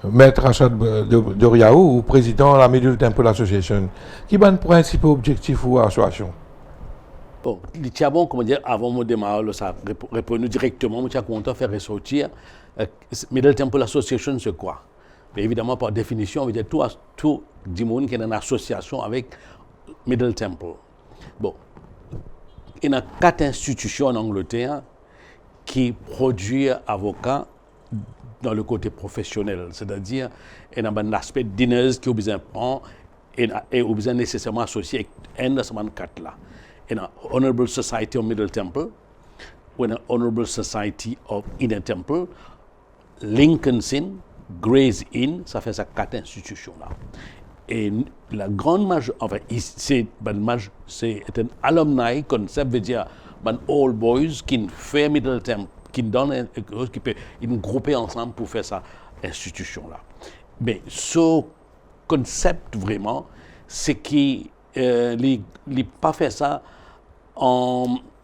Maître Rachad Doriaou, président de la Middle Temple Association, qui a un principal objectif ou association? Bon, il y a bon, comment dire, avant de démarrer, ça répond directement, je suis content de faire ressortir. Middle Temple Association, c'est quoi? Mais évidemment, par définition, on veut dire tout le monde qui est en association avec Middle Temple. Bon, il y a 4 institutions en Angleterre qui produisent avocats dans le côté professionnel, c'est-à-dire il y a un aspect dinners qui est besoin de prendre et besoin nécessairement associé avec un de ces 4 là. Il y a Honorable Society of Middle Temple, il y a Honorable Society of Inner Temple, Lincoln's Inn, Gray's Inn, ça fait ces 4 institutions là. Et la grande majorité, enfin, c'est un alumni concept, veut dire un old boys qui fait Middle Temple, qui donne qui peut grouper ensemble pour faire cette institution-là. Mais ce concept, vraiment, c'est qu'il n'a pas fait ça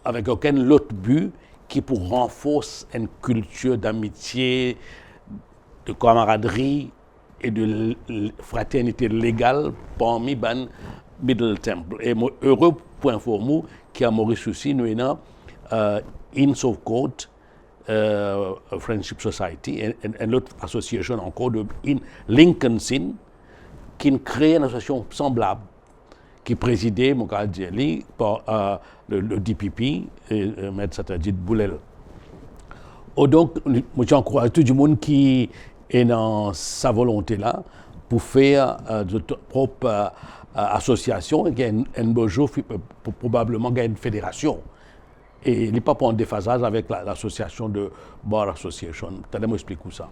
avec aucun autre but qui pour renforcer une culture d'amitié, de camaraderie et de fraternité légale parmi les Middle Temple. Et heureux pour informer qu'il y a Maurice aussi, nous avons Inns of Court, Friendship Society et l'autre association encore de Lincoln's Inn qui crée une association semblable qui est présidée par le DPP et M. Satajid Boulel. Donc, j'encourage tout le monde qui est dans sa volonté là pour faire de propre association et qu'il y a un beau jour probablement qu'il y a une fédération. Et il n'est pas en déphasage avec l'association de Bar Association. Tu allais m'expliquer ça.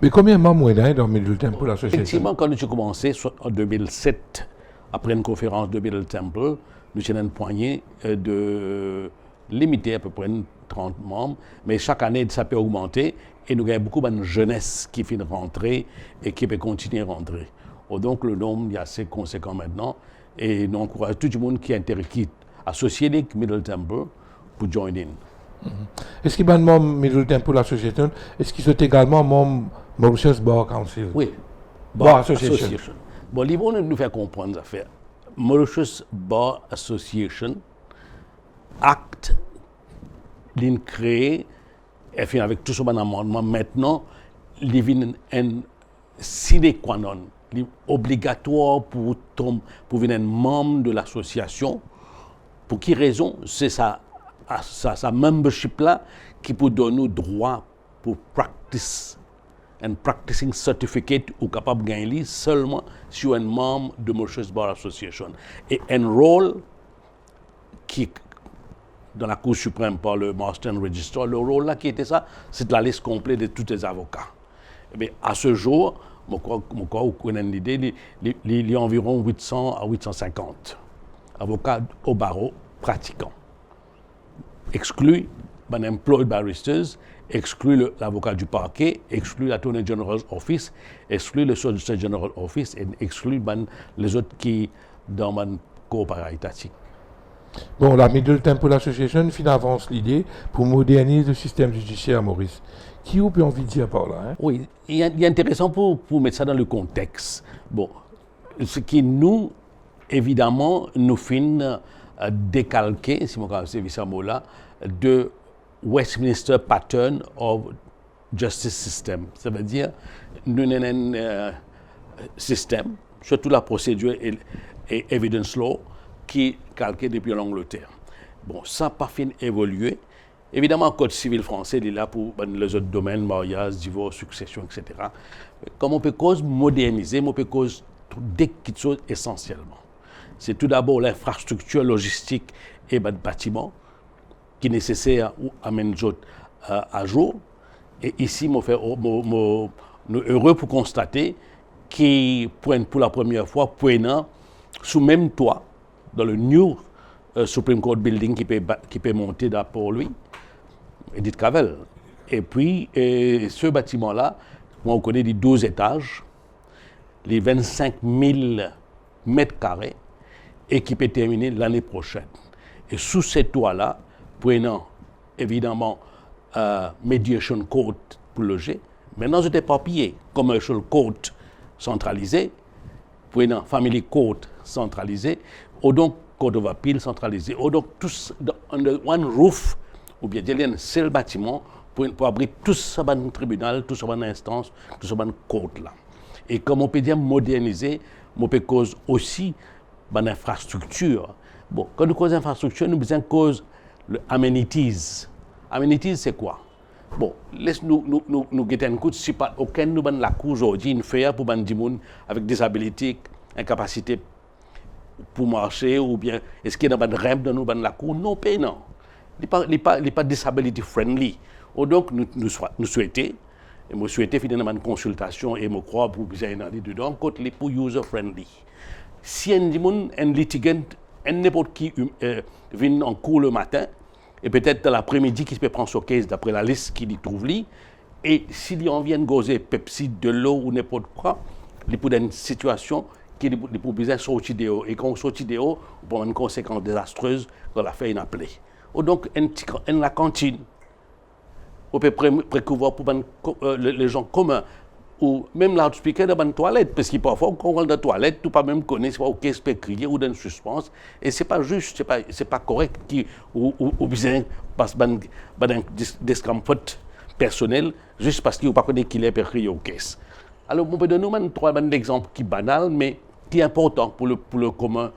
Mais combien de membres est dans Middle Temple Association? Effectivement, quand j'ai commencé en 2007, après une conférence de Middle Temple, nous avons une poignée de limitée à peu près 30 membres, mais chaque année, ça peut augmenter et nous avons beaucoup de jeunesse qui finit de rentrer et qui peut continuer à rentrer. Donc le nombre est assez conséquent maintenant et nous encourageons tout le monde qui est intéressé, associé avec Middle Temple, pour join in. Est-ce qu'il y a un membre Middle Temple Association? Est-ce qu'ils sont également membres Mauritius Bar Council? Oui, Bar Association. Bon, ils vont nous faire comprendre ça fait. Mauritius Bar Association acte l'in créé et fait avec tout ce bon amendement maintenant il un sine qua non obligatoire pour venir membre de l'association. Pour quelle raison? C'est sa membership là qui peut donner droit pour practice un practicing certificate ou capable de gagner seulement sur un membre de Mauritius Bar Association. Et un rôle qui dans la Cour suprême par le Master Register, le rôle là qui était ça, c'est de la liste complète de tous les avocats. Mais à ce jour, je crois vous connaissez l'idée, il y a environ 800 à 850 avocats au barreau pratiquants. Exclut les employed barristers, exclut l'avocat du parquet, exclut l'Attorney General's Office, exclut le Solicitor General Office et exclut les autres qui dans le corps paraétatique. Bon, la Middle Temple Association avance l'idée pour moderniser le système judiciaire à Maurice. Qui vous peut envie de dire par là? Hein? Oui, il est intéressant pour mettre ça dans le contexte. Bon, ce qui nous, évidemment, nous fait décalquer, si on peut dire ce mot-là, de Westminster Pattern of Justice System. Ça veut dire, nous avons un système, surtout la procédure et evidence law, qui est calqué depuis l'Angleterre. Bon, ça n'a pas fini d'évoluer. Évidemment, le Code civil français il est là pour les autres domaines, mariage, divorce, succession, etc. Comme on peut cause moderniser, on peut cause des petites choses essentiellement. C'est tout d'abord l'infrastructure logistique et le bâtiment qui est nécessaire à amener les autres à jour. Et ici, nous sommes heureux pour constater qu'ils prennent pour la première fois, sous même toit, dans le New Supreme Court Building qui peut monter pour lui, Edith Cavell. Et puis, ce bâtiment-là, on connaît les 12 étages, les 25 000 mètres carrés, et qui peut terminer l'année prochaine. Et sous ces toits-là, prenant évidemment Mediation Court pour loger, Maintenant, c'est éparpillé. Commercial Court centralisé, puis non, Family Court centralisé, ou donc Court of Appeal centralisé, ou donc tous under one roof, ou bien il y a un seul bâtiment pour abriter tout ce tribunal, tout ce instance, tout ce court là. Et comme on peut dire moderniser, on peut cause aussi l'infrastructure. Bon, quand nous causons infrastructure, nous besoin cause le amenities. Amenities, c'est quoi? Bon, laisse-nous guetter un coup, si pas aucun nous ban la cour aujourd'hui, une feuille pour ban du monde avec disabilité, incapacité pour marcher, ou bien est-ce qu'il y a un rampe dans nous ban la cour? Non, pas non. Il n'est pas disability friendly. Ou donc, nous souhaitons, et moi souhaitons finalement une consultation et me crois pour bien aller dedans, côté pour user friendly. Si un litigant, n'importe qui vient en cours le matin, et peut-être dans l'après-midi qui se peut prendre son case d'après la liste qu'il y trouve là, et s'il en vient gozer Pepsi, de l'eau ou n'importe quoi, il peut dans une situation qui est pour besoin de sortir de haut. Et quand on sort de haut, on peut avoir une conséquence désastreuse quand la fait une appelée. Ou donc, la cantine, on peut précouvoir pour les gens communs, ou même loudspeaker dans une toilette, parce qu'il parfois, quand on rentre dans la toilette, tout pas même connaît, c'est pas OK, c'est pas crier ou dans une suspense, et c'est pas juste, c'est pas correct, ou besoin parce d'un discomfort personnel, juste parce qu'il ne pas connaît qu'il est crier au caisse. Alors, on peut donner trois exemples qui sont banals, mais qui est important pour le commun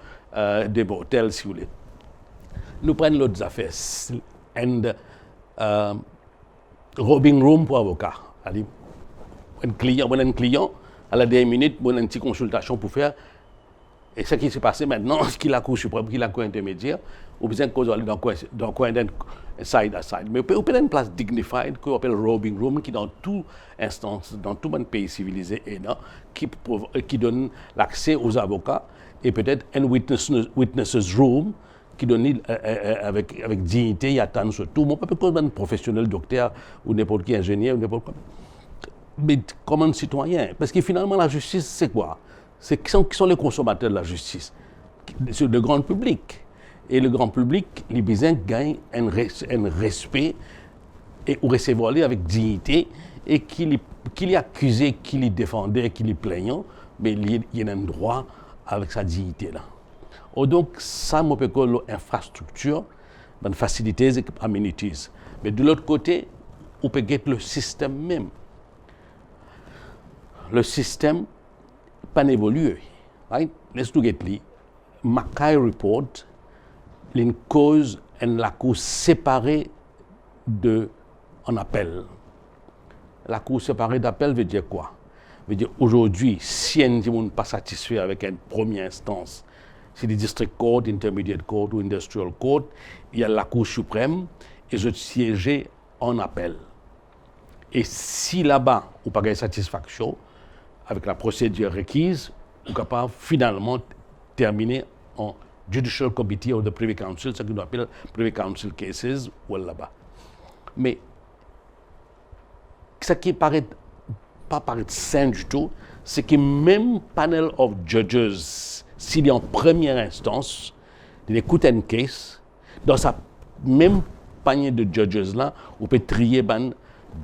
des hôtels, si vous voulez. Nous prenons l'autre affaire, robbing room pour avocat. Un client, à la dernière minute, on a une petite consultation pour faire. Et ce qui s'est passé maintenant, ce qu'il a Cour suprême, qu'il a Cour intermédiaire, ou bien qu'on aller dans le coin side à side. Mais on peut avoir une place dignified, qu'on appelle robbing room, qui dans toute instance, dans tout le pays civilisé, qui donne l'accès aux avocats, et peut-être un witnesses room, qui donne avec dignité, il attend surtout. Mon peuple comme un professionnel, docteur, ou n'importe qui ingénieur, ou n'importe quoi. Mais comme un citoyen. Parce que finalement, la justice, c'est quoi? Qui sont les consommateurs de la justice? C'est le grand public. Et le grand public, les besoins gagnent un respect et ou recevoir avec dignité et qu'il est accusé, qu'il est défendé, qu'il est plaignant, mais il y a un droit avec sa dignité là. Donc, ça, on peut dire l'infrastructure, les facilités et amenities. Mais de l'autre côté, on peut dire le système même. Le système pas évolué. Right? Let's look at it. Mackay report, une cause et la cour séparée en appel. La cour séparée d'appel veut dire quoi? Veut dire aujourd'hui, si un n'est pas satisfait avec une première instance, c'est le district court, intermediate court ou industrial court, il y a la Cour suprême et je siégeais en appel. Et si là-bas, on n'a pas de satisfaction avec la procédure requise, on est capable finalement terminer en Judicial Committee of the Privy Council, ce qu'on appelle Privy Council Cases, ou là-bas. Mais ce qui paraît pas paraît sain du tout, c'est que même panel of judges, s'il est en première instance, il écoute une case, dans sa même panier de judges là, on peut trier ban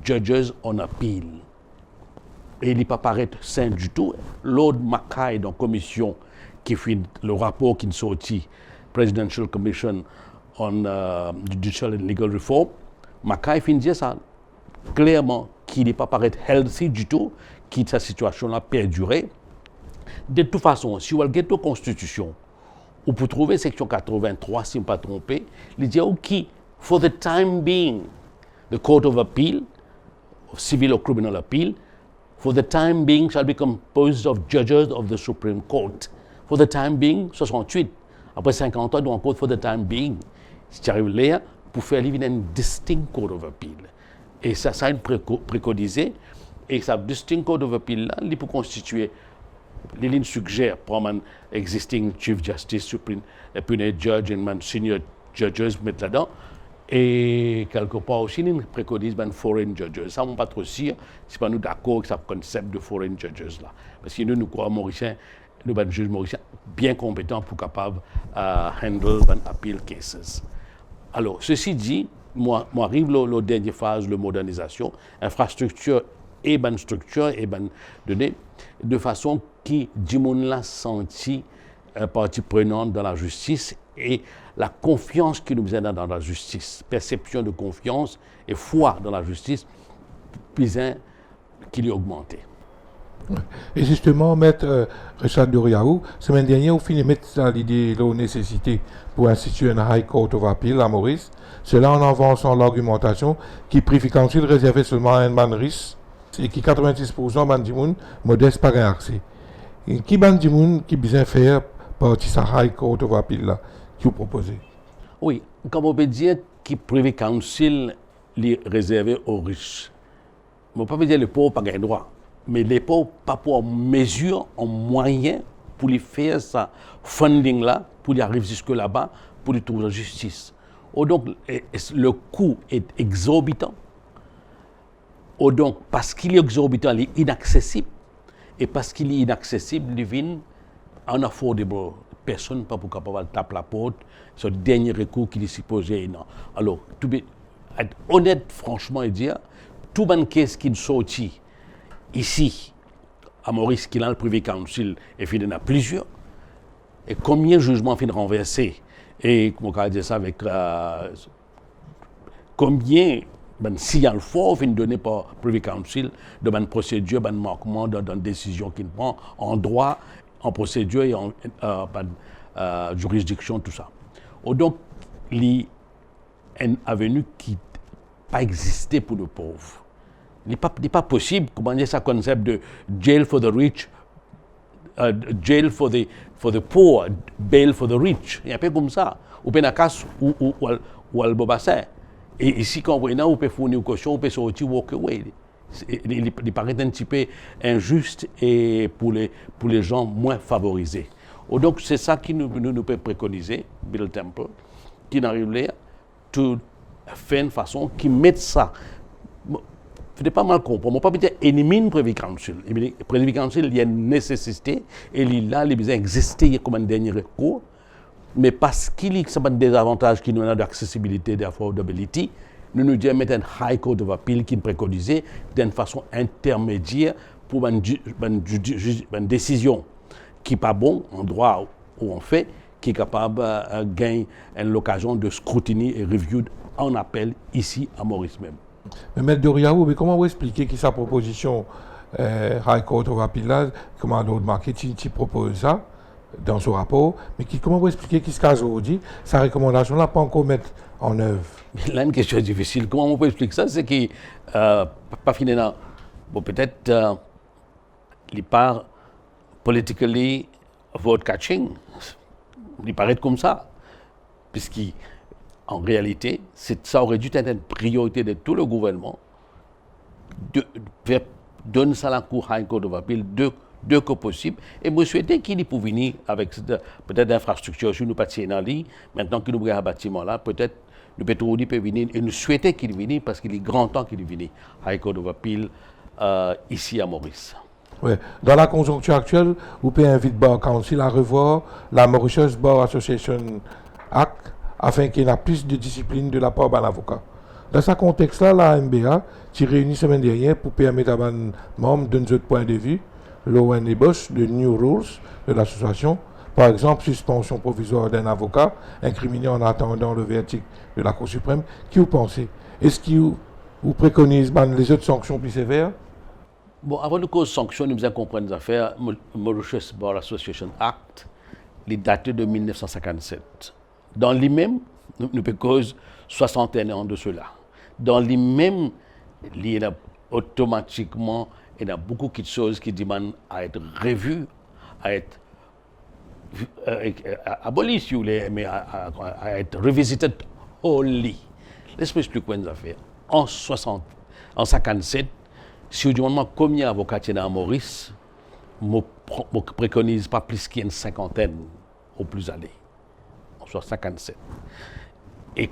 judges en appeal. Et il n'est pas paraître sain du tout. Lord Mackay, dans la commission qui fait le rapport qui est sorti, Presidential Commission on Judicial and Legal Reform, Mackay fait dire ça clairement qu'il n'est pas paraître healthy du tout, que sa situation là perdurer. De toute façon, si vous regardez la Constitution, vous pouvez trouver section 83, si je ne me pas trompé, il dit OK, for the time being, the Court of Appeal, of Civil or Criminal Appeal, for the time being shall be composed of judges of the Supreme Court. For the time being, 68. Après 50 ans, il doit encore for the time being. Si tu arrives là, pour faire une distinct Court of Appeal. Et ça a été préconisé. Et ça distinct Court of Appeal, là, il peut constituer. Les lignes suggèrent pour un existing Chief Justice, Supreme Appellate Judge et un Senior Judges mettre là-dedans. Et quelque part aussi, ils préconisent un foreign judges. Ça, on n'est pas trop sûr, si pas nous d'accord avec ce concept de foreign judges là. Parce que nous croyons Mauriciens, nous sommes juges mauriciens bien compétents pour capables handle un appeal cases. Alors, ceci dit, moi arrive la dernière phase de modernisation, infrastructure et bonne structure et bonne donnée, de façon qui Jimoun l'a senti partie prenante dans la justice et la confiance qui nous a dans la justice, perception de confiance et foi dans la justice, puis qui lui a augmenté. Et justement, Maître Richard Doriaou, semaine dernière, vous finissez de mettre l'idée de la nécessité pour instituer une High Court of Appeal à Maurice. Cela en avançant l'argumentation qui Privy Council réservait seulement à un man riche et qui 86% bandimoun modeste par un accès. Et qui bandimoun qui besoin faire partie de sa High Court of Appeal là, qui vous proposez? Oui, comme on peut dire que Privy Council est réservé aux riches. On ne peut pas dire les pauvres pas gagnent droit, mais les pauvres pas pour mesure, en moyen pour les faire ça funding là, pour y arriver jusque là-bas, pour y trouver la justice. Donc, le coût est exorbitant. Donc, parce qu'il est exorbitant, il est inaccessible. Et parce qu'il est inaccessible, il devient unaffordable. Personne ne peut pas capable de taper la porte. C'est le dernier recours qu'il est supposé. Non. Alors, être honnête, franchement, et dire, tout le caisse qui est sorti ici, à Maurice, qui a le Privy Council, et il y en a plusieurs, et combien de jugements finissent renversés? Et comment on dire ça avec combien si il fort finit donné par Privy Council de procédure, manquement dans décision qu'il prend en droit, en procédure et en juridiction, tout ça. Donc, il y a une avenue qui n'a pas existé pour les pauvres. Il n'est pas possible, comment dire ça, concept de jail for the rich, jail for the poor, bail for the rich. Il y a un peu comme ça. Ou bien ou al bobassin. Et ici, quand on peut fournir une caution, on peut sortir, walk away. Il paraît un petit peu injuste et pour les gens moins favorisés. Donc, c'est ça qui nous peut préconiser, Bill Temple, qui n'arrive là, de faire une façon qui met ça. Je ne pas mal comprendre. On ne peut pas dire éliminer le Privy Council. Le Privy Council, il y a une nécessité et il y a besoin d'exister comme un dernier recours. Mais parce qu'il y a des avantages qui nous ont d'accessibilité, d'affordability, nous nous disons mettre un High Court of Appeal qui nous préconisait d'une façon intermédiaire pour une décision qui n'est pas bon en droit ou en fait, qui est capable de gagner l'occasion de scrutiner et review en appel ici à Maurice même. Mais Maître Doriaou, mais comment vous expliquez que sa proposition High Court of Appeal là, comment l'autre marketing qui propose ça dans ce rapport, mais comment vous expliquez qu'il se casse aujourd'hui, sa recommandation là pas encore mettre en œuvre? Là, une question difficile. Comment on peut expliquer ça? C'est que, pas finalement, bon, peut-être, il part politically vote catching. Il paraît comme ça. Puisqu'en réalité, ça aurait dû être une priorité de tout le gouvernement de donner ça à la Cour High Court of Appeal deux que possible. Et je souhaitais qu'il puisse venir avec peut-être d'infrastructures sur nous partir dans l'île. Maintenant qu'il nous a un bâtiment là, peut-être le pétrolier peut venir. Et nous souhaitons qu'il vienne parce qu'il est grand temps qu'il vienne. High Court of Appeal ici à Maurice. Ouais. Dans la conjoncture actuelle, vous pouvez inviter Bar Council à revoir la Mauritius Bar Association Act afin qu'il y ait plus de discipline de la part d'un avocat. Dans ce contexte-là, la MBA s'est réunie semaine dernière pour permettre à un membre d'un autre point de vue l'ON ébauche de New Rules de l'association, par exemple suspension provisoire d'un avocat incriminé en attendant le verdict de la Cour suprême. Qui vous pensez? Est-ce que vous préconisez les autres sanctions plus sévères? Bon, avant de cause sanctions, nous devons comprendre les affaires. Mauritius Bar Association Act, il est daté de 1957. Dans lui-même, nous peut cause 61 ans de cela. Dans lui-même, il y a automatiquement il y a beaucoup de choses qui demandent à être revues, à être abolies, si vous voulez, mais à être revisitées wholly. Laisse-moi expliquer une affaire. En 57, si vous demandez combien d'avocats il y a à Maurice, je ne préconise pas plus qu'il y ait une cinquantaine au plus aller. En 57. Et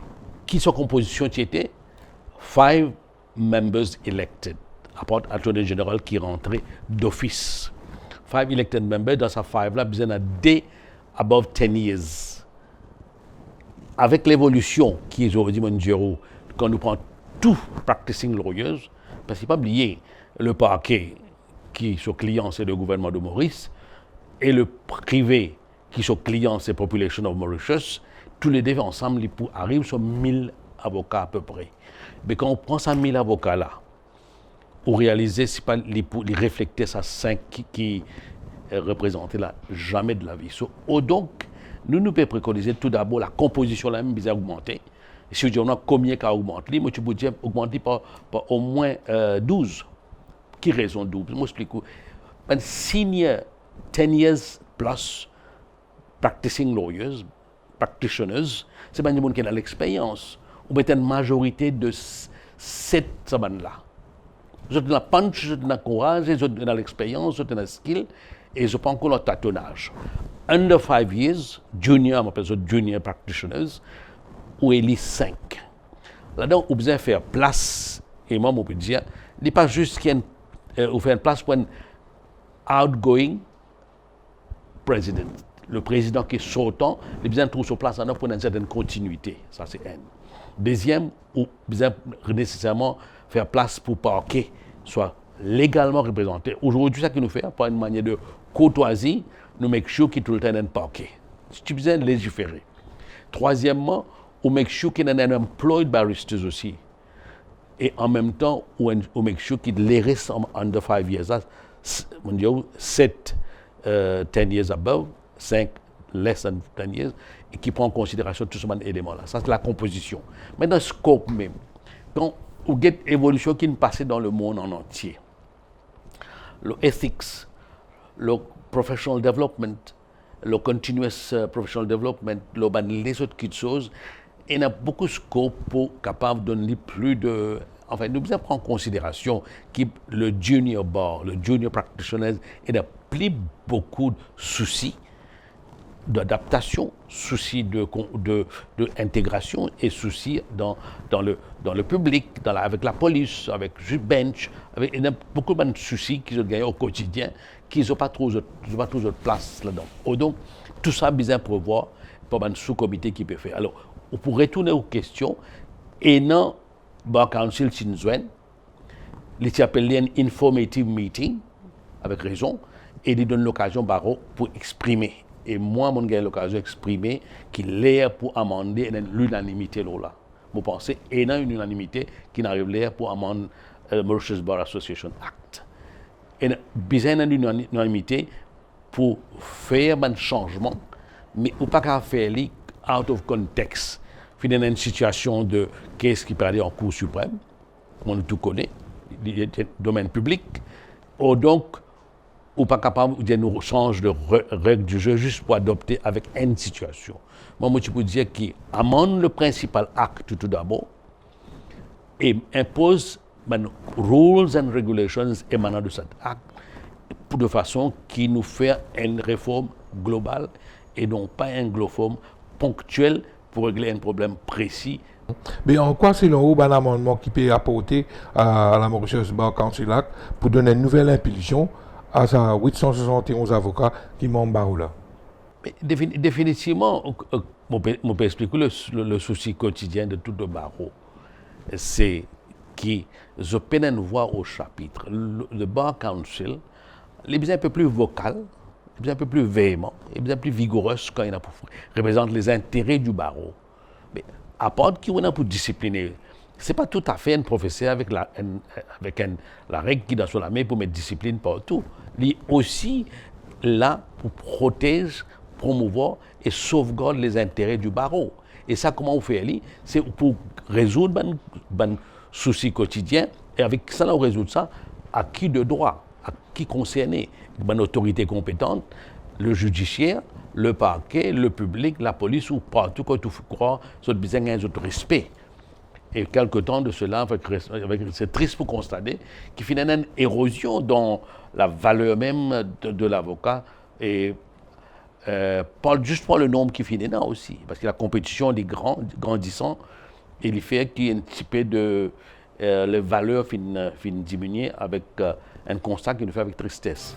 qui sont composition qui était 5 members elected. À part l'attorney général qui rentrait d'office. 5 elected members, dans ces 5-là, besoin de above 10 years. Avec l'évolution qui est aujourd'hui, mon Dieu, quand nous prenons tout practicing lawyers, parce qu'il ne faut pas oublier, le parquet, qui son client, c'est le gouvernement de Maurice, et le privé, qui son client, c'est Population of Mauritius, tous les deux ensemble, ils arrivent sur 1000 avocats à peu près. Mais quand on prend ces 1000 avocats-là, pour réaliser, c'est pas les réfléchir ça 5 qui représentent là, jamais de la vie. Donc, nous pouvons préconiser tout d'abord la composition là même bien augmenter. Si on a combien qui augmente, moi tu peux dire augmenter par au moins 12. Qui raison 12? Moi explique. Un senior 10 years plus practicing lawyers, practitioners, c'est pas des gens qui ont l'expérience. Ou bien une majorité de 7 semaines-là. Ils ont la punch, ils ont la courage, ils ont l'expérience, ils ont la skill, et ils n'ont pas encore le tâtonnage. Under 5 years, junior, on appelle ça junior practitioners, ou il y a 5. Là-dedans, on besoin faire place, et moi, on peut dire, il n'est pas juste qu'il y a faire une place pour un outgoing président. Le président qui est sortant, il a besoin de trouver sa place pour une certaine continuité. Ça, c'est un. Deuxième, on besoin nécessairement faire place pour parquet soit légalement représenté. Aujourd'hui, ça que nous faisons, par une manière de courtoisie, nous make sure qu'il y a tout le temps un parquet. C'est besoin de légiférer. Troisièmement, on make sure qu'il y a un employed barristers aussi. Et en même temps, on make sure qu'il les reste under 5 years. On dit 7 10 years above, 5 less than 10 years, et qui prend en considération tous ces éléments-là. Ça, c'est la composition. Mais dans le scope même, quand on a une évolution qui est passée dans le monde en entier, le ethics, le professional development, le continuous professional development, les autres choses, il y a beaucoup de scope pour capable de donner plus de... Enfin, nous devons prendre en considération que le junior bar, le junior practitioner, il a plus beaucoup de soucis d'adaptation, soucis d'intégration et soucis dans le public, avec la police, avec le bench. Il y a beaucoup de soucis qu'ils ont gagnés au quotidien, qu'ils n'ont pas trop de place là-dedans. Donc, tout ça, bien prévoir pour un sous-comité qui peut faire. Alors, pour retourner aux questions, et non, Bar Council Sinzwen, il appelle un informative meeting, avec raison, et il donne l'occasion barreau pour exprimer. Et moi, j'ai eu l'occasion d'exprimer qu'il est pour amender l'unanimité là. Vous pensez, il y a une unanimité qui n'arrive l'air pour amender le Mauritius Bar Association Act. Il y a besoin d'une unanimité pour faire un changement, mais on ne peut pas faire out of context. Il y a une situation de case qui peut aller en Cour suprême, on tout connaît, il y a un domaine public, ou donc, ou pas capable de nous changer de règles du jeu juste pour adopter avec une situation. Moi, je peux dire qu'il amende le principal acte tout d'abord et impose rules and regulations émanant de cet acte de façon qui nous fait une réforme globale et non pas une réforme ponctuelle pour régler un problème précis. Mais en quoi, selon vous, un amendement qui peut apporter à la Mauritius Bar Council Act pour donner une nouvelle impulsion à sa 871 avocats qui m'ont barré là? Définitivement, on peut expliquer le souci quotidien de tout le barreau. C'est que je peine voir au chapitre. Le Bar Council est bien un peu plus vocal, bien un peu plus véhément, et bien plus vigoureux quand il représente les intérêts du barreau. Mais à part qu'il y a pour discipliner, ce n'est pas tout à fait un professeur avec la règle qui est sur la main pour mettre discipline partout. Il est aussi là pour protéger, promouvoir et sauvegarder les intérêts du barreau. Et ça, comment on fait? C'est pour résoudre les soucis quotidiens. Et avec ça, on résout ça à qui de droit, à qui concerné? Une autorité compétente, le judiciaire, le parquet, le public, la police ou partout quand tu crois, ça besoin d'un autre respect. Et quelque temps de cela, c'est triste pour constater qu'il y a une érosion dans la valeur même de l'avocat et pas juste pour le nombre qui finit là aussi, parce que la compétition est grandissant et il fait qu'il y a un petit peu de les valeurs fin diminuer avec un constat qu'il nous fait avec tristesse.